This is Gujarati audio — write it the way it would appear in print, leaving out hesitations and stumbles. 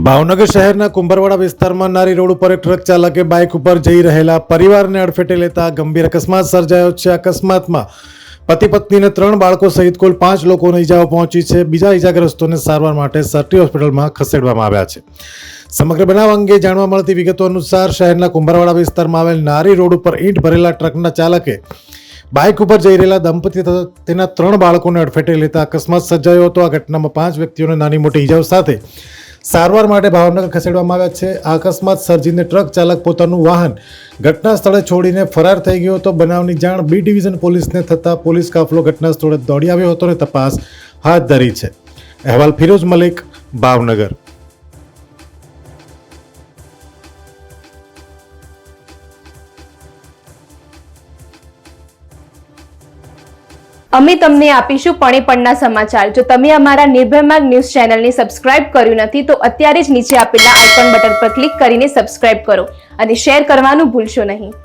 ભાવનગર શહેરના કુંભરવાડા વિસ્તારમાં નારી રોડ ઉપર એક ટ્રક ચાલકે બાઇક ઉપર જઈ રહેલા પરિવારને અડફેટે લેતા ગંભીર અકસ્માત સર્જાયો છે. અકસ્માતમાં પતિ પત્ની 3 બાળકો સહિત કુલ 5 લોકોને ઈજાઓ પહોંચી છે. બીજા ઈજાગ્રસ્તોને સારવાર માટે સરટી હોસ્પિટલમાં ખસેડવામાં આવ્યા છે. સમગ્ર બનાવ અંગે જાણવા મળતી વિગતો અનુસાર શહેરના કુંભરવાડા વિસ્તારમાં આવેલ નારી રોડ ઉપર ઈંટ ભરેલા ટ્રકના ચાલકે બાઇક ઉપર જઈ રહેલા દંપતી તથા તેના 3 બાળકોને અડફેટે લેતા અકસ્માત સર્જાયો હતો. આ ઘટનામાં 5 વ્યક્તિઓને નાની મોટી ઈજાઓ સાથે સારવાર માટે ભાવનગર ખસેડવામાં આવ્યા છે. આ અકસ્માત સર્જીને ટ્રક ચાલક પોતાનું વાહન ઘટના સ્થળે છોડીને ફરાર થઈ ગયો હતો. બનાવની જાણ બી ડિવિઝન પોલીસને થતાં પોલીસ કાફલો ઘટના સ્થળે દોડી આવ્યો હતો અને તપાસ હાથ ધરી છે. અહેવાલ ફિરોઝ મલિક, ભાવનગર. અમે તમને આપીશું પળેપળના સમાચાર. જો તમે અમારા નિર્ભય માર્ગ ન્યૂઝ ચેનલને સબસ્ક્રાઇબ કર્યું નથી તો અત્યારે જ નીચે આપેલા આઇકોન બટન પર ક્લિક કરીને સબસ્ક્રાઇબ કરો અને શેર કરવાનું ભૂલશો નહીં.